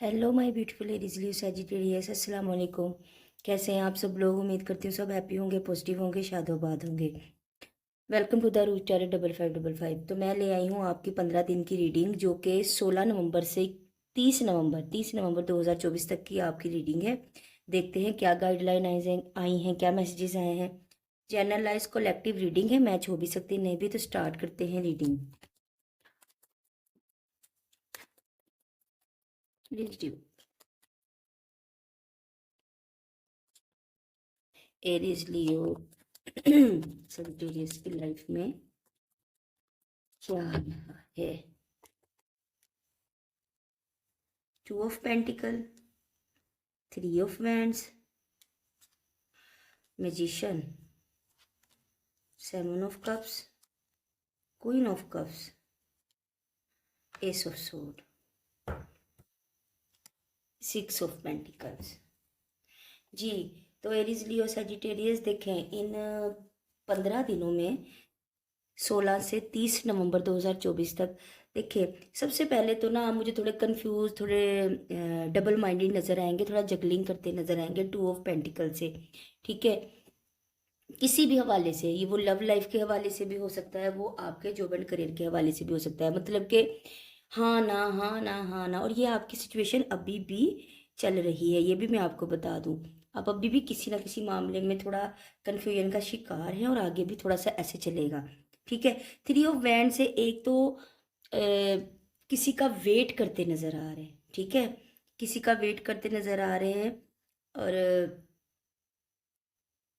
Hello my beautiful ladies live Sagittarius, अस्सलाम वालेकुम। कैसे हैं आप सब लोग? उम्मीद करती हूँ सब हैप्पी होंगे, पॉजिटिव होंगे, शादोबाद होंगे। Welcome to the Arooj tarot 5555। तो मैं ले आई हूँ आपकी 15 दिन की रीडिंग, जो कि 16 नवंबर से 30 नवंबर 2024 तक की आपकी रीडिंग है। देखते हैं क्या गाइडलाइन आई हैं, क्या मैसेजेस आए हैं। जनरलाइज कलेक्टिव रीडिंग है, मैच हो भी सकती है, नहीं भी। तो स्टार्ट करते हैं reading. Please Aries Leo Sagittarius की लाइफ में क्या है? 2 of pentacle, 3 of wands, magician, 7 of cups, queen of cups, ace of sword, 6 of pentacles. जी, तो एरीज लियो सजिटेरियस देखें, इन 15 दिनों में 16 से 30 नवंबर 2024 तक। देखिए, सबसे पहले तो ना मुझे थोड़े कंफ्यूज, थोड़े डबल माइंडेड नज़र आएंगे, थोड़ा जगलिंग करते नज़र आएंगे 2 ऑफ पेंटिकल से। ठीक है, किसी भी हवाले से, ये वो लव लाइफ के हवाले से भी हो सकता है, वो आपके जॉब एंड करियर के हवाले से भी हो सकता है। मतलब कि हाँ ना, हाँ ना, हाँ ना। और ये आपकी सिचुएशन अभी भी चल रही है, ये भी मैं आपको बता दूं। आप अभी भी किसी ना किसी मामले में थोड़ा कन्फ्यूजन का शिकार है, और आगे भी थोड़ा सा ऐसे चलेगा। ठीक है, 3 ऑफ वैंड से एक तो किसी का वेट करते नजर आ रहे हैं। ठीक है, किसी का वेट करते नजर आ रहे हैं, और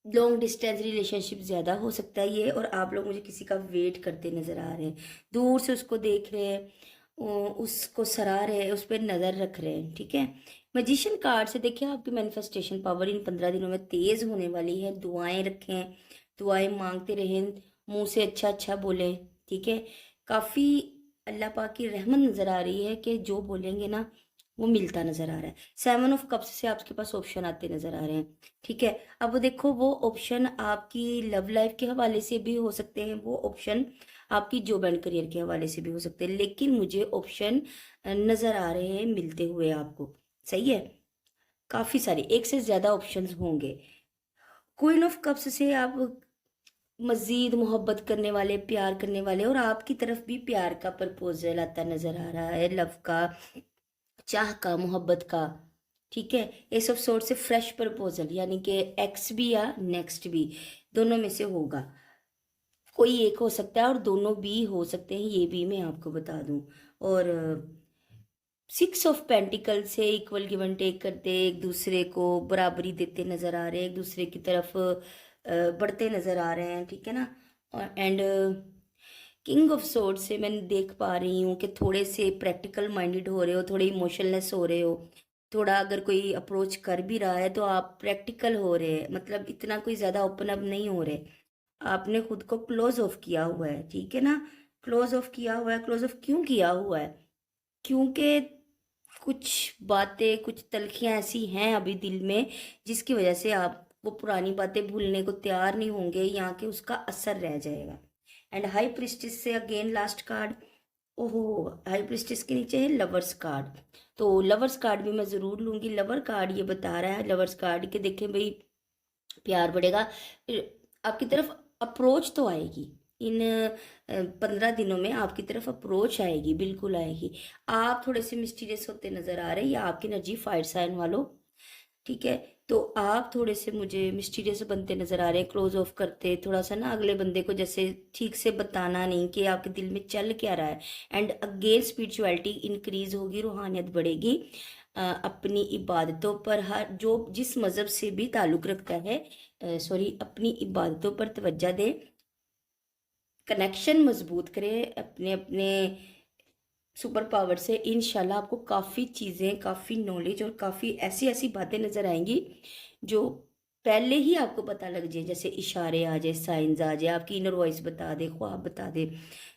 लॉन्ग डिस्टेंस रिलेशनशिप ज़्यादा हो सकता है ये। और आप लोग मुझे किसी का वेट करते नज़र आ रहे हैं, दूर से उसको देख रहे हैं, उसको सराह रहे हैं, उस पर नज़र रख रहे हैं। ठीक है, मैजिशियन कार्ड से देखिए, आपकी मैनिफेस्टेशन पावर इन 15 दिनों में तेज़ होने वाली है। दुआएं रखें, दुआएं मांगते रहें, मुंह से अच्छा अच्छा बोलें। ठीक है, काफ़ी अल्लाह पाक की रहमत नज़र आ रही है कि जो बोलेंगे ना वो मिलता नज़र आ रहा है। 7 ऑफ कप्स से आपके पास ऑप्शन आते नज़र आ रहे हैं। ठीक है, अब वो देखो, वो ऑप्शन आपकी लव लाइफ के हवाले से भी हो सकते हैं, वो ऑप्शन आपकी जॉब एंड करियर के हवाले से भी हो सकते हैं, लेकिन मुझे ऑप्शन नज़र आ रहे हैं मिलते हुए आपको। सही है, काफ़ी सारे, एक से ज़्यादा ऑप्शंस होंगे। क्वीन ऑफ कप्स से आप मज़ीद मोहब्बत करने वाले, प्यार करने वाले, और आपकी तरफ भी प्यार का प्रपोजल आता नज़र आ रहा है, लव का, चाह का, मोहब्बत का। ठीक है, एस ऑफ सोर्ड से फ्रेश प्रपोजल, यानी कि एक्स भी या नेक्स्ट भी, दोनों में से होगा। कोई एक हो सकता है और दोनों भी हो सकते हैं, ये भी मैं आपको बता दूं। और 6 ऑफ पेंटिकल से इक्वल गिव एंड टेक करते, एक दूसरे को बराबरी देते नजर आ रहे हैं, एक दूसरे की तरफ बढ़ते नजर आ रहे हैं। ठीक है ना। और एंड किंग ऑफ सोर्ड से मैं देख पा रही हूँ कि थोड़े से प्रैक्टिकल माइंडेड हो रहे हो, थोड़े इमोशनलेस हो रहे हो। थोड़ा अगर कोई अप्रोच कर भी रहा है तो आप प्रैक्टिकल हो रहे हैं, मतलब इतना कोई ज़्यादा ओपन अप नहीं हो रहे। आपने खुद को क्लोज ऑफ किया हुआ है। ठीक है ना, क्लोज ऑफ किया हुआ है। क्लोज ऑफ क्यों किया हुआ है? क्योंकि कुछ बातें, कुछ तलखियां ऐसी हैं अभी दिल में, जिसकी वजह से आप वो पुरानी बातें भूलने को तैयार नहीं होंगे, यहाँ के उसका असर रह जाएगा। एंड हाई प्रिस्टिस से अगेन लास्ट कार्ड। ओहो, हाई प्रिस्टिस के नीचे है लवर्स कार्ड। तो लवर्स कार्ड भी मैं ज़रूर लूंगी। लवर कार्ड ये बता रहा है, लवर्स कार्ड के देखें भाई, प्यार बढ़ेगा, आपकी तरफ अप्रोच तो आएगी। इन 15 दिनों में आपकी तरफ अप्रोच आएगी, बिल्कुल आएगी। आप थोड़े से मिस्टीरियस होते नजर आ रहे हैं, या आपकी एनर्जी फायर साइन वालों। ठीक है, तो आप थोड़े से मुझे मिस्टीरियस बनते नजर आ रहे हैं, क्लोज ऑफ करते थोड़ा सा ना, अगले बंदे को जैसे ठीक से बताना नहीं कि आपके दिल में चल क्या रहा है। एंड अगेन स्पिरिचुअलिटी इंक्रीज होगी, रूहानियत बढ़ेगी। अपनी इबादतों पर, हर जो जिस मज़हब से भी ताल्लुक़ रखता है, सॉरी, अपनी इबादतों पर तवज्जो दे, कनेक्शन मजबूत करे अपने अपने सुपर पावर से। इंशाल्लाह आपको काफ़ी चीज़ें, काफ़ी नॉलेज और काफ़ी ऐसी ऐसी बातें नज़र आएंगी जो पहले ही आपको पता लग जाए, जैसे इशारे आ जाए, साइंस आ जाए, आपकी इनर वॉइस बता दे, ख्वाब बता दे।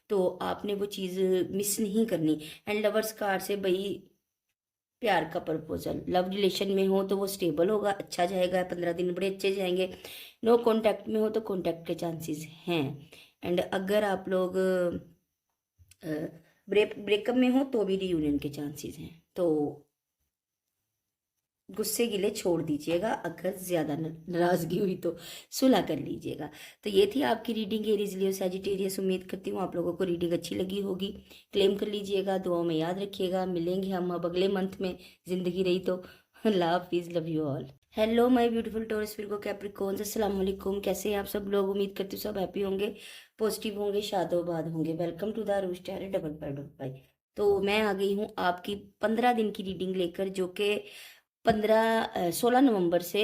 तो आपने वो चीज़ मिस नहीं करनी। एंड लवर्स कार्ड से भाई, प्यार का प्रपोजल, लव रिलेशन में हो तो वो स्टेबल होगा, अच्छा जाएगा, 15 दिन बड़े अच्छे जाएंगे। नो कांटेक्ट में हो तो कांटेक्ट के चांसेस हैं। एंड अगर आप लोग ब्रेकअप में हो तो भी रियूनियन के चांसेस हैं। तो गुस्से गिले छोड़ दीजिएगा, अगर ज़्यादा नाराज़गी हुई तो सुलह कर लीजिएगा। तो ये थी आपकी रीडिंग एरीज लियो सैजिटेरियस। उम्मीद करती हूँ आप लोगों को रीडिंग अच्छी लगी होगी। क्लेम कर लीजिएगा, दुआओं में याद रखिएगा। मिलेंगे हम अब अगले मंथ में, ज़िंदगी रही तो। अल्लाह हाफिज़, love you all. Hello my beautiful taurus Virgo Capricorns, अस्सलाम वालेकुम। कैसे हैं आप सब लोग? उम्मीद करती हूँ सब हैप्पी होंगे, पॉजिटिव होंगे, शादोबाद होंगे। Welcome to the Arooj tarot double pad भाई। तो मैं आ गई हूँ आपकी 15 दिन की रीडिंग लेकर, जो कि 16 नवंबर से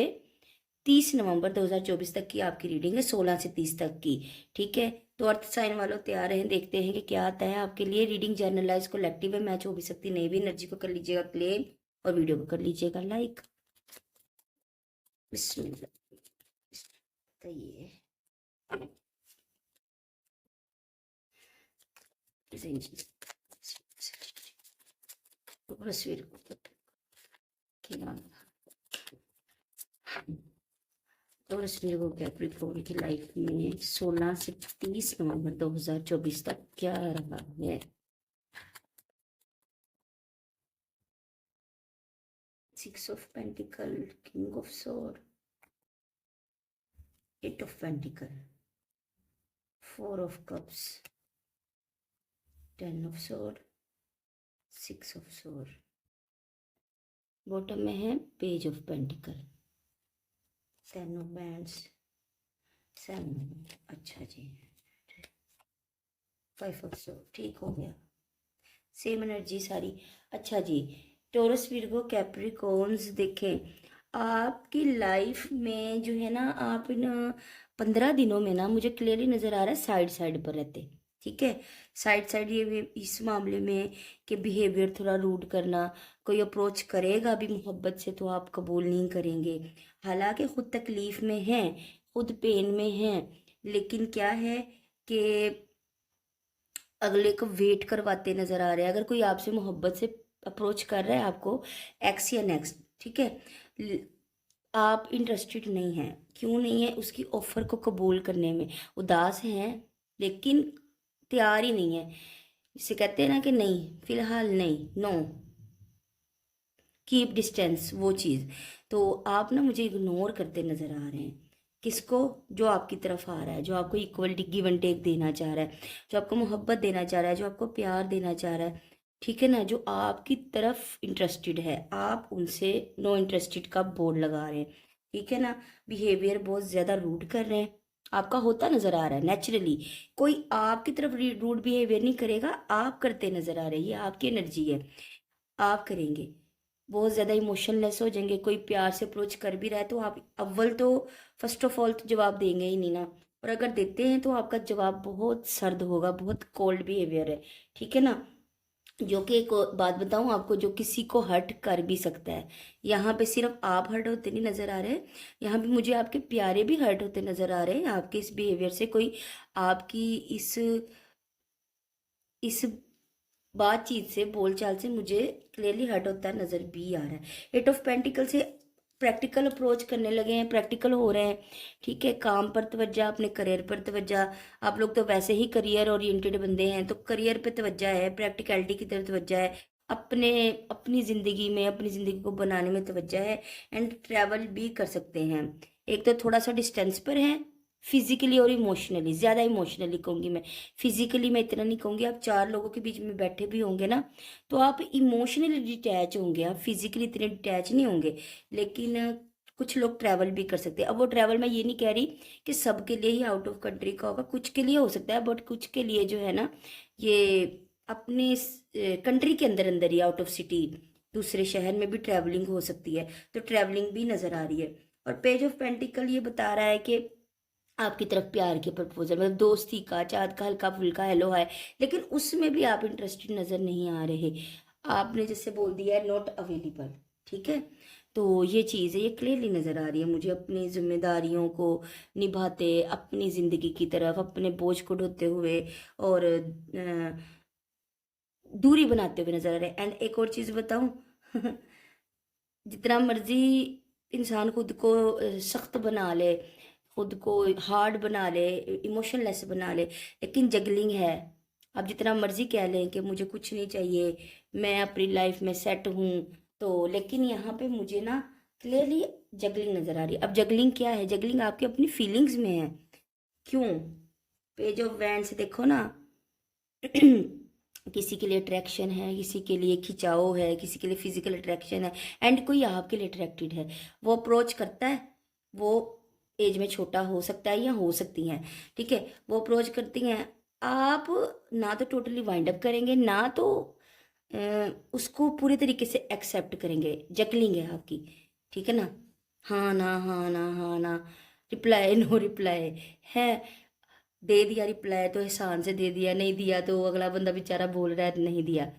30 नवंबर 2024 तक की आपकी रीडिंग है, 16 से 30 तक की। ठीक है, तो अर्थ साइन वालों तैयार हैं, देखते हैं कि क्या आता है आपके लिए। रीडिंग जनरलाइज कलेक्टिव है, मैच हो भी सकती नहीं भी। एनर्जी को कर लीजिएगा क्लेम और वीडियो को कर लीजिएगा लाइक। बिस्मिल्लाह। तो ये तस्वीर और इसलिए वो कैप्रिकॉर्न की लाइफ में 16 से 30 नवंबर 2024 तक क्या रहा है। Six of pentacle, king of sword, eight of pentacle, four of cups, 10 of sword, 6 of sword. Bottom में है page of pentacle, 10 of wands, 7। अच्छा जी, 5 ऑफ सोर्ड। ठीक हो गया, सेम एनर्जी सारी। अच्छा जी, टॉरस विर्गो कैप्रिकॉर्न्स, देखें आपकी लाइफ में जो है ना, आप इन 15 दिनों में ना, मुझे क्लियरली नज़र आ रहा है साइड साइड पर रहते। ठीक है, साइड साइड ये इस मामले में कि बिहेवियर थोड़ा रूड करना, कोई अप्रोच करेगा भी मोहब्बत से तो आप कबूल नहीं करेंगे। हालांकि खुद तकलीफ़ में हैं, खुद पेन में हैं, लेकिन क्या है कि अगले को वेट करवाते नजर आ रहे हैं। अगर कोई आपसे मोहब्बत से अप्रोच कर रहा है आपको, एक्स या नेक्स्ट, ठीक है, आप इंटरेस्टेड नहीं हैं। क्यों नहीं है? उसकी ऑफर को कबूल करने में उदास हैं, लेकिन तैयार ही नहीं है। इसे कहते हैं ना कि नहीं, फिलहाल नहीं, नो, कीप डिस्टेंस, वो चीज़। तो आप ना मुझे इग्नोर करते नज़र आ रहे हैं। किसको? जो आपकी तरफ आ रहा है, जो आपको इक्वल गिव एंड टेक देना चाह रहा है, जो आपको मोहब्बत देना चाह रहा है, जो आपको प्यार देना चाह रहा है। ठीक है ना, जो आपकी तरफ इंटरेस्टेड है, आप उनसे नो इंटरेस्टेड का बोर्ड लगा रहे हैं। ठीक है ना, बिहेवियर बहुत ज़्यादा रूड कर रहे हैं, आपका होता नज़र आ रहा है नेचुरली। कोई आपकी तरफ रूड बिहेवियर नहीं करेगा, आप करते नज़र आ रहे हैं, ये आपकी एनर्जी है, आप करेंगे। बहुत ज़्यादा इमोशनलेस हो जाएंगे। कोई प्यार से अप्रोच कर भी रहा है तो आप अव्वल तो फर्स्ट ऑफ ऑल तो जवाब देंगे ही नहीं ना, और अगर देते हैं तो आपका जवाब बहुत सर्द होगा, बहुत कोल्ड बिहेवियर है। ठीक है ना, जो कि एक और बात बताऊं आपको, जो किसी को हर्ट कर भी सकता है। यहाँ पे सिर्फ आप हर्ट होते नहीं नज़र आ रहे, यहाँ पे मुझे आपके प्यारे भी हर्ट होते नज़र आ रहे हैं आपके इस बिहेवियर से। कोई आपकी इस बातचीत से, बोलचाल से मुझे क्लियरली हर्ट होता नजर भी आ रहा है। एट ऑफ पेंटिकल से प्रैक्टिकल अप्रोच करने लगे हैं, प्रैक्टिकल हो रहे हैं। ठीक है, काम पर तवज्जा, अपने करियर पर तवज्जा। आप लोग तो वैसे ही करियर ओरिएंटेड बंदे हैं, तो करियर पे तवज्जा है, प्रैक्टिकलिटी की तरफ तवज्जा है, अपने अपनी ज़िंदगी में, अपनी ज़िंदगी को बनाने में तवज्जा है। एंड ट्रैवल भी कर सकते हैं। एक तो थोड़ा सा डिस्टेंस पर है फिजिकली और इमोशनली, ज़्यादा इमोशनली कहूँगी मैं, फिजिकली मैं इतना नहीं कहूँगी। आप 4 लोगों के बीच में बैठे भी होंगे ना, तो आप इमोशनली डिटैच होंगे, आप फिजिकली इतने डिटैच नहीं होंगे। लेकिन कुछ लोग ट्रैवल भी कर सकते हैं। अब वो ट्रैवल मैं ये नहीं कह रही कि सबके लिए ही आउट ऑफ कंट्री का होगा, कुछ के लिए हो सकता है, बट कुछ के लिए जो है ना, ये अपने कंट्री के अंदर अंदर ही, आउट ऑफ सिटी दूसरे शहर में भी ट्रैवलिंग हो सकती है। तो ट्रैवलिंग भी नज़र आ रही है। और पेज ऑफ पेंटिकल ये बता रहा है कि आपकी तरफ प्यार के प्रपोजल, मतलब दोस्ती का, चाहत का, हल्का फुल्का हेलो है, लेकिन उसमें भी आप इंटरेस्टेड नज़र नहीं आ रहे। आपने जैसे बोल दिया है नॉट अवेलेबल। ठीक है, तो ये चीज़ है, ये क्लियरली नज़र आ रही है मुझे। अपनी जिम्मेदारियों को निभाते, अपनी ज़िंदगी की तरफ अपने बोझ को ढोते हुए और दूरी बनाते हुए नज़र आ रहे हैं। एंड एक और चीज़ बताऊं, जितना मर्जी इंसान खुद को सख्त बना ले, खुद को हार्ड बना ले, इमोशनलेस बना ले, लेकिन जगलिंग है। आप जितना मर्जी कह लें कि मुझे कुछ नहीं चाहिए, मैं अपनी लाइफ में सेट हूँ, तो लेकिन यहाँ पे मुझे ना क्लियरली जगलिंग नजर आ रही है। अब जगलिंग क्या है? जगलिंग आपकी अपनी फीलिंग्स में है। क्यों? पेज ऑफ वैंड्स देखो ना। किसी के लिए अट्रैक्शन है, किसी के लिए खिंचाव है, किसी के लिए फिजिकल अट्रैक्शन है, एंड कोई आपके लिए अट्रैक्टेड है। वो अप्रोच करता है। वो एज में छोटा हो सकता है या हो सकती हैं, ठीक है। वो अप्रोच करती हैं। आप ना तो टोटली वाइंड अप करेंगे, ना तो उसको पूरे तरीके से एक्सेप्ट करेंगे। जकलिंग है आपकी, ठीक है ना। हाँ ना, हाँ ना, हाँ ना, रिप्लाई नो रिप्लाई है। दे दिया रिप्लाई तो एहसान से दे दिया, नहीं दिया तो अगला बंदा बेचारा बोल रहा है नहीं दिया।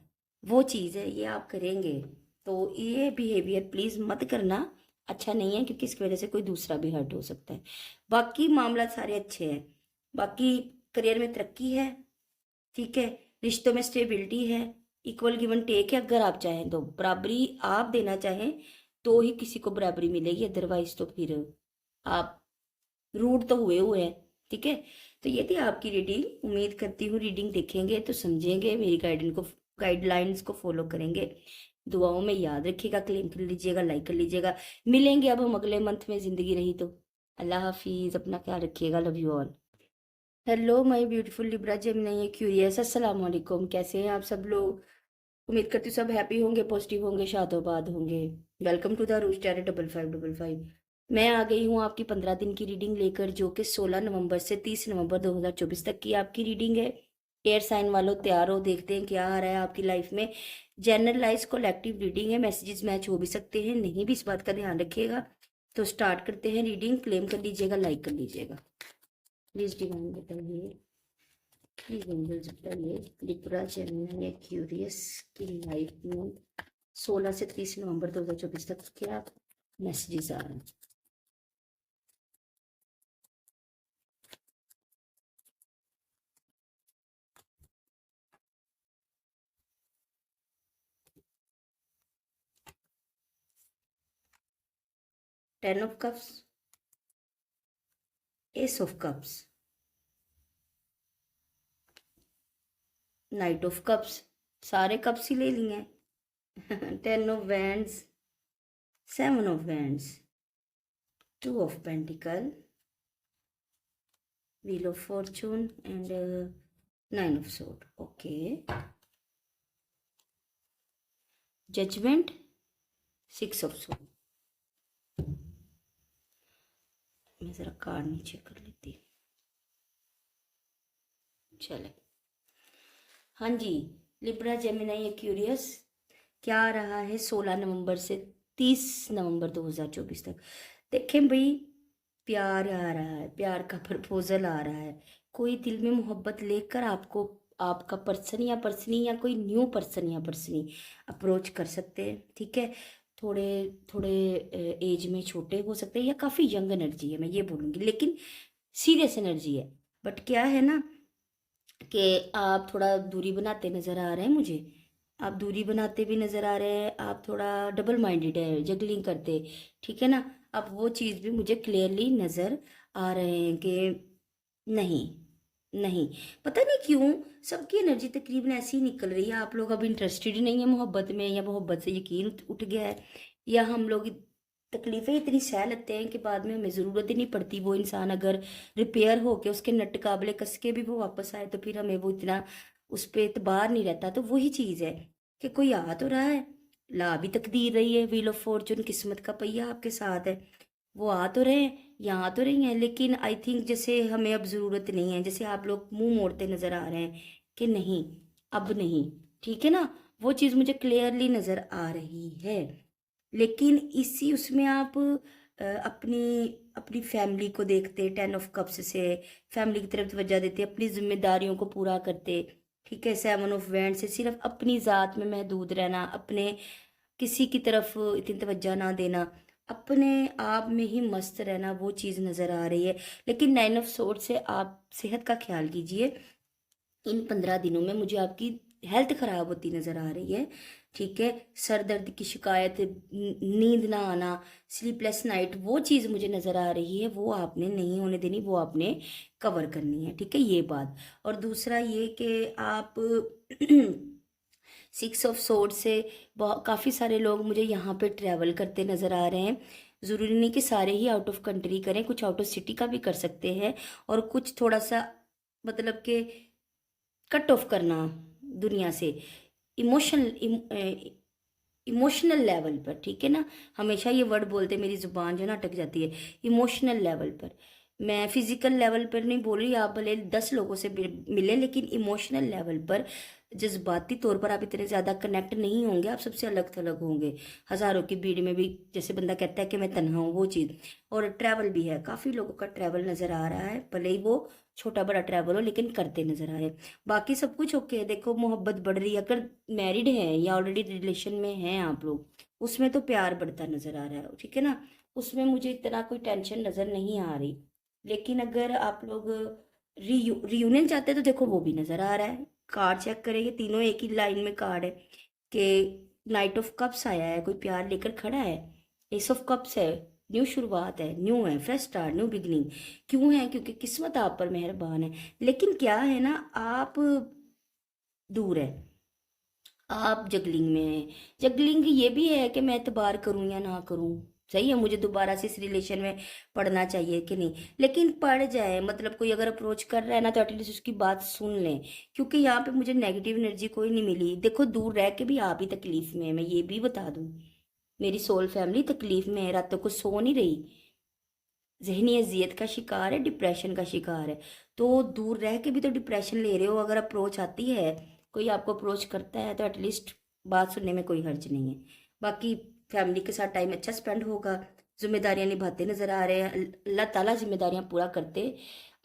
वो चीज़ है, ये आप करेंगे। तो ये बिहेवियर प्लीज़ मत करना। अच्छा नहीं है, क्योंकि इसकी वजह से कोई दूसरा भी हर्ट हो सकता है। बाकी मामला सारे अच्छे हैं। बाकी करियर में तरक्की है, ठीक है। रिश्तों में स्टेबिलिटी है। इक्वल गिवन टेक है। अगर आप चाहें तो बराबरी आप देना चाहें तो ही किसी को बराबरी मिलेगी, अदरवाइज तो फिर आप रूड तो हुए हुए हैं, ठीक है। तो ये थी आपकी रीडिंग। उम्मीद करती हूँ रीडिंग देखेंगे तो समझेंगे, मेरी गाइडलाइंस को फॉलो करेंगे। दुआओं में याद रखिएगा, क्लेम कर लीजिएगा, लाइक कर लीजिएगा। मिलेंगे अब हम अगले मंथ में, जिंदगी रही तो। अल्लाह हाफिज, अपना ख्याल रखिएगा। Love you all. Hello my beautiful Libra Gemini curious, अस्सलाम वालेकुम। कैसे हैं आप सब लोग? उम्मीद करती हूँ सब हैप्पी होंगे, पॉजिटिव होंगे, शादोबाद होंगे। Welcome to the Arooj tarot 5555। मैं आ गई हूँ आपकी 15 दिन की रीडिंग लेकर, जो कि 16 नवंबर से 30 नवंबर 2024 तक की आपकी रीडिंग है। एयर साइन वालों तैयार हो, देखते हैं क्या आ रहा है आपकी लाइफ में। जनरलाइज कलेक्टिव रीडिंग है, मैसेजेस मैच हो भी सकते हैं, नहीं भी, इस बात का ध्यान रखिएगा। तो स्टार्ट करते हैं रीडिंग। क्लेम कर लीजिएगा, लाइक कर लीजिएगा। प्लीज डिवाइन बताइए, प्लीज एंजल्स बताइए, लिब्रा जेमिनी एक्वेरियस की लाइफ में 16 से 30 नवंबर 2024 तक क्या मैसेजेस आ रहे हैं। 10 of cups, ace of cups, knight of cups, सारे कप्स ही ले लिए हैं। 10 of wands, 7 of wands, 2 of pentacle, wheel of fortune and 9 of sword. Okay. Judgement, 6 of sword. मैं जरा कार्ड नीचे कर लेती हूँ। चले, हाँ जी। लिब्रा जेमिनी एक्वेरियस, क्या आ रहा है 16 नवंबर से 30 नवंबर 2024 तक? देखें भाई, प्यार आ रहा है, प्यार का प्रपोजल आ रहा है। कोई दिल में मोहब्बत लेकर आपको, आपका पर्सन या पर्सनी या कोई न्यू पर्सन या पर्सनी अप्रोच कर सकते हैं, ठीक है। थोड़े थोड़े एज में छोटे हो सकते हैं या काफ़ी यंग एनर्जी है, मैं ये बोलूँगी, लेकिन सीरियस एनर्जी है। बट क्या है ना कि आप थोड़ा दूरी बनाते नज़र आ रहे हैं मुझे। आप दूरी बनाते भी नज़र आ रहे हैं, आप थोड़ा डबल माइंडेड है, जगलिंग करते, ठीक है ना। अब वो चीज़ भी मुझे क्लियरली नज़र आ रहे हैं कि नहीं, नहीं, पता नहीं क्यों सबकी एनर्जी तकरीबन ऐसी ही निकल रही है। आप लोग अब इंटरेस्टेड ही नहीं है मोहब्बत में, या मोहब्बत से यकीन उठ गया है, या हम लोग तकलीफ़ें इतनी सह लेते हैं कि बाद में हमें ज़रूरत ही नहीं पड़ती। वो इंसान अगर रिपेयर हो के उसके नट काबले कस के भी वो वापस आए तो फिर हमें वो इतना उस पर एतबार नहीं रहता। तो वही चीज़ है कि कोई आ तो रहा है, ला भी तकदीर रही है, व्हील ऑफ फॉर्चून किस्मत का पहिया आपके साथ है। वो आ तो रहे हैं, यहाँ आ तो रही हैं, लेकिन आई थिंक जैसे हमें अब ज़रूरत नहीं है, जैसे आप लोग मुंह मोड़ते नज़र आ रहे हैं कि नहीं, अब नहीं, ठीक है ना। वो चीज़ मुझे क्लियरली नज़र आ रही है। लेकिन इसी उसमें आप अपनी अपनी फैमिली को देखते, 10 ऑफ कप्स से फैमिली की तरफ तवज्जो देते, अपनी जिम्मेदारियों को पूरा करते, ठीक है। 7 ऑफ वैंड से सिर्फ अपनी ज़ात में महदूद रहना, अपने किसी की तरफ इतनी तवज्जो ना देना, अपने आप में ही मस्त रहना, वो चीज़ नज़र आ रही है। लेकिन 9 ऑफ सोर्ड से आप सेहत का ख्याल कीजिए। इन 15 दिनों में मुझे आपकी हेल्थ ख़राब होती नज़र आ रही है, ठीक है। सर दर्द की शिकायत, नींद ना आना, स्लीपलेस नाइट, वो चीज़ मुझे नज़र आ रही है। वो आपने नहीं होने देनी, वो आपने कवर करनी है, ठीक है, ये बात। और दूसरा ये कि आप सिक्स ऑफ सोर्ड से काफ़ी सारे लोग मुझे यहाँ पे ट्रैवल करते नज़र आ रहे हैं। ज़रूरी नहीं कि सारे ही आउट ऑफ कंट्री करें, कुछ आउट ऑफ सिटी का भी कर सकते हैं, और कुछ थोड़ा सा मतलब कि कट ऑफ करना दुनिया से, इमोशनल इमोशनल लेवल पर, ठीक है ना। हमेशा ये वर्ड बोलते मेरी ज़ुबान जो ना अटक जाती है, इमोशनल लेवल पर। मैं फिजिकल लेवल पर नहीं बोल रही, आप भले 10 लोगों से मिले, लेकिन इमोशनल लेवल पर, जज्बाती तौर पर आप इतने ज़्यादा कनेक्ट नहीं होंगे, आप सबसे अलग थलग होंगे। हज़ारों की भीड़ में भी जैसे बंदा कहता है कि मैं तन्हा हूँ, वो चीज़। और ट्रैवल भी है, काफ़ी लोगों का ट्रैवल नज़र आ रहा है, भले ही वो छोटा बड़ा ट्रैवल हो, लेकिन करते नज़र आ रहे हैं। बाकी सब कुछ ओके है। देखो मोहब्बत बढ़ रही है, अगर मैरिड है या ऑलरेडी रिलेशन में हैं आप लोग, उसमें तो प्यार बढ़ता नज़र आ रहा है, ठीक है ना। उसमें मुझे इतना कोई टेंशन नज़र नहीं आ रही। लेकिन अगर आप लोग रियूनियन चाहते हैं तो देखो वो भी नज़र आ रहा है। कार्ड चेक करेंगे, तीनों एक ही लाइन में कार्ड है कि नाइट ऑफ कप्स आया है, कोई प्यार लेकर खड़ा है। एस ऑफ कप्स है, न्यू शुरुआत है, न्यू है, फ्रेश स्टार्ट, न्यू बिगनिंग। क्यों है? क्योंकि किस्मत आप पर मेहरबान है। लेकिन क्या है ना, आप दूर है, आप जगलिंग में हैं। जगलिंग ये भी है कि मैं एतबार करूं या ना करूं, सही है, मुझे दोबारा से इस रिलेशन में पढ़ना चाहिए कि नहीं। लेकिन पढ़ जाए, मतलब कोई अगर अप्रोच कर रहा है ना, तो एटलीस्ट उसकी बात सुन लें, क्योंकि यहाँ पे मुझे नेगेटिव एनर्जी कोई नहीं मिली। देखो दूर रह के भी आप ही तकलीफ में है, मैं ये भी बता दूं। मेरी सोल फैमिली तकलीफ में है, रातों को सो नहीं रही, जहनी अजियत का शिकार है, डिप्रेशन का शिकार है। तो दूर रह के भी तो डिप्रेशन ले रहे हो, अगर अप्रोच आती है, कोई आपको अप्रोच करता है, तो एटलीस्ट बात सुनने में कोई हर्ज नहीं है। बाकी फैमिली के साथ टाइम अच्छा स्पेंड होगा, जिम्मेदारियां निभाते नजर आ रहे हैं, अल्लाह ताला जिम्मेदारियां पूरा करते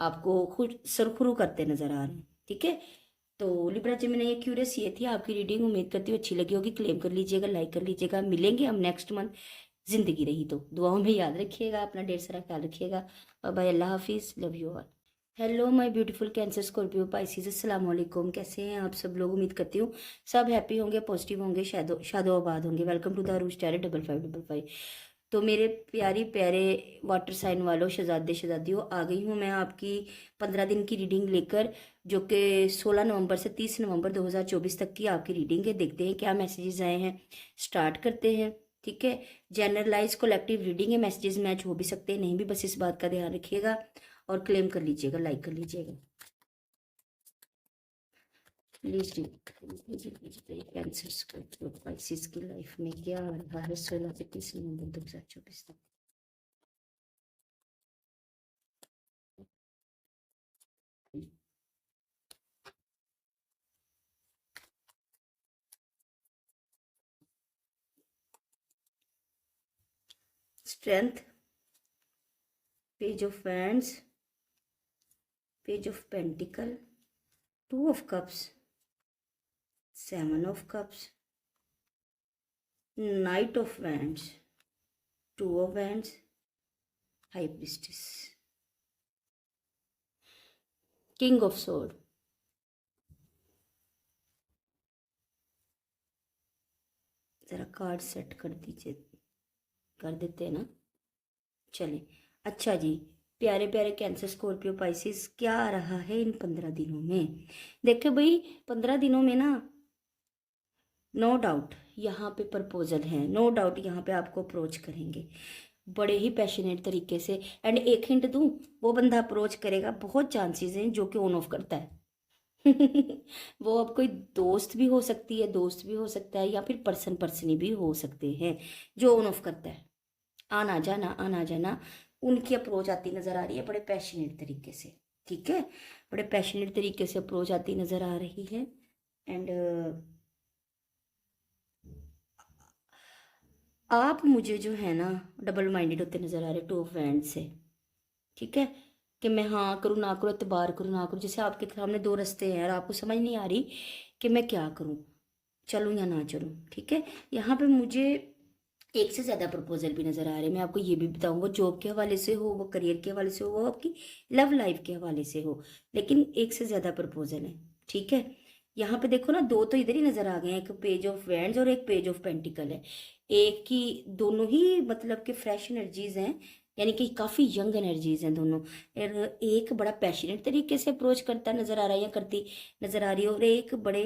आपको खुद सरखुरू करते नजर आ रहे हैं, ठीक है। तो लिब्रा जी, मैंने ये क्यूरियस ये थी आपकी रीडिंग, उम्मीद करती हूँ अच्छी लगी होगी। क्लेम कर लीजिएगा, लाइक कर लीजिएगा। मिलेंगे हम नेक्स्ट मंथ, जिंदगी रही तो। दुआओं में याद रखिएगा, अपना ढेर सारा ख्याल रखिएगा। बाय बाय, अल्लाह हाफिज़, love you all. Hello my beautiful cancer, Scorpio, Pisces, अस्सलाम वालेकुम। कैसे हैं आप सब लोग? उम्मीद करती हूँ सब हैप्पी होंगे, पॉजिटिव होंगे, शादो आबाद होंगे। Welcome to the Arooj tarot 5555। तो मेरे प्यारी प्यारे वाटर साइन वालों, शहजादे शहजादियों, आ गई हूँ मैं आपकी 15 दिन की रीडिंग लेकर, जो कि 16 नवंबर से 30 नवंबर 2024 तक की आपकी रीडिंग है। देखते हैं क्या मैसेजेस आए हैं, स्टार्ट करते हैं, ठीक है। जनरलाइज कलेक्टिव रीडिंग है, मैसेजेस मैच हो भी सकते हैं, नहीं भी, बस इस बात का ध्यान रखिएगा और क्लेम कर लीजिएगा, लाइक कर लीजिएगा प्लीज। कैंसर स्पाइसिस की लाइफ में क्या आ रहा है 16 से 30 नवंबर 2024 तक? Strength, page of wands, page of pentacle, 2 of cups, 7 of cups, knight of wands, 2 of wands, high priestess, king of sword. ज़रा कार्ड सेट कर दीजिए, कर देते हैं ना, चले। अच्छा जी, प्यारे प्यारे कैंसर, स्कॉर्पियो, पाइसिस, क्या आ रहा है इन 15 दिनों में? देखो भाई, 15 दिनों में ना, नो डाउट यहाँ पे प्रपोजल है, नो डाउट यहाँ पे आपको अप्रोच करेंगे बड़े ही पैशनेट तरीके से। एंड एक हिंट दूँ, वो बंदा अप्रोच करेगा, बहुत चांसेस हैं जो कि ऑन ऑफ करता है। वो अब कोई दोस्त भी हो सकती है, दोस्त भी हो सकता है, या फिर पर्सन पर्सनी भी हो सकते हैं, जो ऑन ऑफ करता है। आना जाना आना जाना, उनकी अप्रोच आती नजर आ रही है बड़े पैशनेट तरीके से, ठीक है। बड़े पैशनेट तरीके से अप्रोच आती नजर आ रही है। एंड आप मुझे जो है ना, डबल माइंडेड होते नजर आ रहे 2 ऑफ वैंड से, ठीक है। कि मैं हाँ करूँ ना करूँ, एतबार करूँ ना करूँ, जैसे आपके सामने 2 रास्ते हैं और आपको समझ नहीं आ रही कि मैं क्या करूँ, चलूँ या ना चलूँ, ठीक है। यहाँ पे मुझे एक से ज़्यादा प्रपोजल भी नज़र आ रहे हैं। मैं आपको ये भी बताऊँ, वो जॉब के हवाले से हो, वो करियर के हवाले से हो, वो आपकी लव लाइफ के हवाले से हो, लेकिन एक से ज़्यादा प्रपोजल है, ठीक है। यहाँ पे देखो ना, 2 तो इधर ही नज़र आ गए हैं, एक पेज ऑफ वैंड्स और एक पेज ऑफ पेंटिकल है। एक की दोनों ही मतलब कि फ्रेश एनर्जीज हैं, यानी कि काफ़ी यंग एनर्जीज हैं दोनों। और एक बड़ा पैशनेट तरीके से अप्रोच करता नज़र आ रहा है या करती नज़र आ रही है, और एक बड़े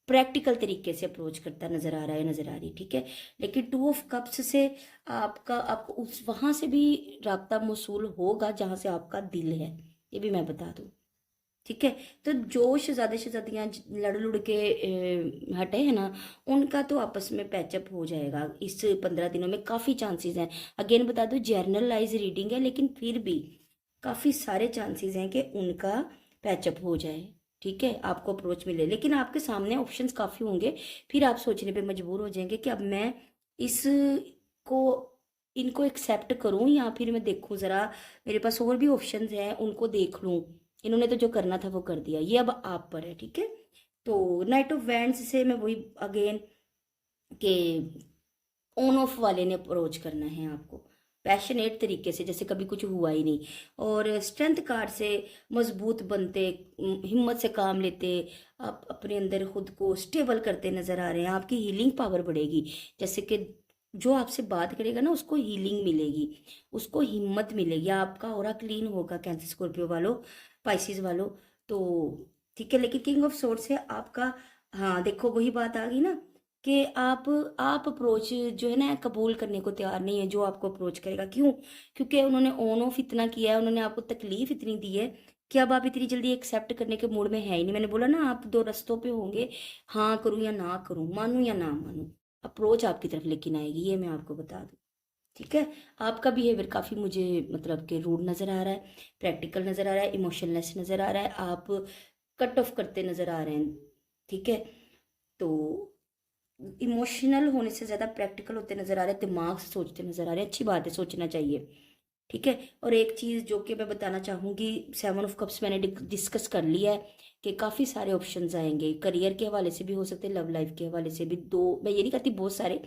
प्रैक्टिकल तरीके से अप्रोच करता नज़र आ रहा है, नज़र आ रही, ठीक है। लेकिन 2 ऑफ कप्स से आपको उस वहाँ से भी राब्ता मौसूल होगा जहाँ से आपका दिल है, ये भी मैं बता दूँ, ठीक है। तो जो शहजादे शहजादियाँ लड़ लुड़ के हटे हैं ना, उनका तो आपस में पैचअप हो जाएगा इस 15 दिनों में, काफ़ी चांसेस हैं। अगेन बता दो, जर्नलाइज रीडिंग है, लेकिन फिर भी काफ़ी सारे चांसेस हैं कि उनका पैचअप हो जाए, ठीक है, आपको अप्रोच मिले। लेकिन आपके सामने ऑप्शंस काफ़ी होंगे, फिर आप सोचने पे मजबूर हो जाएंगे कि अब मैं इस को इनको एक्सेप्ट करूं या फिर मैं देखूं ज़रा, मेरे पास और भी ऑप्शंस हैं, उनको देख लूं। इन्होंने तो जो करना था वो कर दिया, ये अब आप पर है, ठीक है। तो नाइट ऑफ वैंड्स से मैं वही अगेन के ऑन ऑफ वाले ने अप्रोच करना है आपको पैशनेट तरीके से, जैसे कभी कुछ हुआ ही नहीं। और स्ट्रेंथ कार्ड से मजबूत बनते, हिम्मत से काम लेते, आप अपने अंदर खुद को स्टेबल करते नजर आ रहे हैं। आपकी हीलिंग पावर बढ़ेगी, जैसे कि जो आपसे बात करेगा ना उसको हीलिंग मिलेगी, उसको हिम्मत मिलेगी, आपका ऑरा क्लीन होगा कैंसर स्कॉर्पियो वालों, पाइसिस वालों। तो ठीक है, लेकिन किंग ऑफ सोर्ड्स है आपका। हाँ देखो, वही बात आ गई ना कि आप अप्रोच जो है ना कबूल करने को तैयार नहीं है, जो आपको अप्रोच करेगा। क्यों? क्योंकि उन्होंने ऑन ऑफ इतना किया है, उन्होंने आपको तकलीफ इतनी दी है कि अब आप इतनी जल्दी एक्सेप्ट करने के मूड में है ही नहीं। मैंने बोला ना, आप दो रस्तों पे होंगे, हाँ करूँ या ना करूँ, मानूँ या ना मानूँ। अप्रोच आपकी तरफ लेकिन आएगी, ये मैं आपको बता दूँ, ठीक है। आपका बिहेवियर काफ़ी मुझे मतलब कि रूड नज़र आ रहा है, प्रैक्टिकल नज़र आ रहा है, इमोशनलेस नज़र आ रहा है, आप कट ऑफ करते नज़र आ रहे हैं, ठीक है। तो इमोशनल होने से ज़्यादा प्रैक्टिकल होते नज़र आ रहे हैं, दिमाग से सोचते नज़र आ रहे हैं। अच्छी बात है, सोचना चाहिए, ठीक है। और एक चीज़ जो कि मैं बताना चाहूँगी, 7 ऑफ कप्स मैंने डिस्कस कर लिया है कि काफ़ी सारे ऑप्शंस आएंगे, करियर के हवाले से भी हो सकते, लव लाइफ के हवाले से भी। दो, मैं ये नहीं कहती बहुत सारे,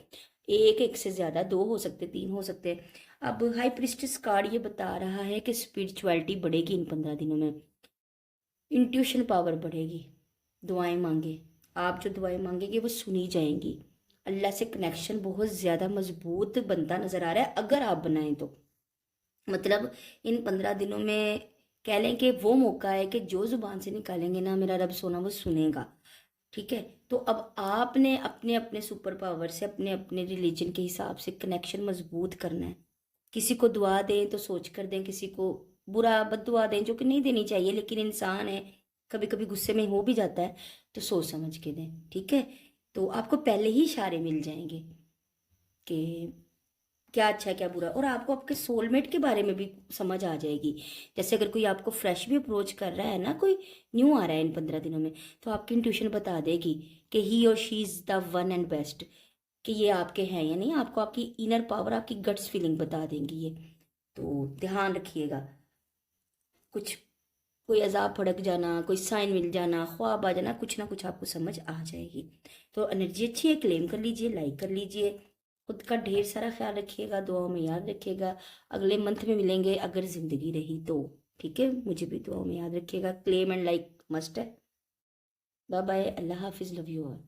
एक से ज़्यादा, 2 हो सकते, 3 हो सकते। अब हाई प्रिस्टेस कार्ड ये बता रहा है कि स्पिरिचुअलिटी बढ़ेगी इन 15 दिनों में, इंट्यूशन पावर बढ़ेगी। दुआएं मांगे, आप जो दुआएं मांगेंगे वो सुनी जाएंगी। अल्लाह से कनेक्शन बहुत ज़्यादा मजबूत बनता नज़र आ रहा है, अगर आप बनाएं तो। मतलब इन 15 दिनों में कह लें कि वो मौका है कि जो ज़ुबान से निकालेंगे ना, मेरा रब सोना वो सुनेगा, ठीक है। तो अब आपने अपने अपने सुपर पावर से, अपने अपने रिलीजन के हिसाब से कनेक्शन मजबूत करना है। किसी को दुआ दें तो सोच कर दें, किसी को बुरा बद्दुआ दें, जो कि नहीं देनी चाहिए, लेकिन इंसान है, कभी कभी गुस्से में हो भी जाता है, तो सोच समझ के दें, ठीक है। तो आपको पहले ही इशारे मिल जाएंगे कि क्या अच्छा है क्या बुरा, और आपको आपके सोलमेट के बारे में भी समझ आ जाएगी। जैसे अगर कोई आपको फ्रेश भी अप्रोच कर रहा है ना, कोई न्यू आ रहा है इन 15 दिनों में, तो आपकी इंट्यूशन बता देगी कि ही और she is the one and best, कि ये आपके हैं या नहीं। आपको आपकी इनर पावर, आपकी गट्स फीलिंग बता देंगी ये। तो ध्यान रखिएगा, कुछ कोई अजाब भड़क जाना, कोई साइन मिल जाना, ख्वाब आ जाना, कुछ ना कुछ आपको समझ आ जाएगी। तो एनर्जी अच्छी है, क्लेम कर लीजिए, लाइक कर लीजिए, खुद का ढेर सारा ख्याल रखिएगा, दुआओं में याद रखिएगा। अगले मंथ में मिलेंगे अगर ज़िंदगी रही तो, ठीक है। मुझे भी दुआओं में याद रखिएगा, क्लेम एंड लाइक मस्ट है। बाय बाय, अल्लाह हाफिज़, लव यू ऑल।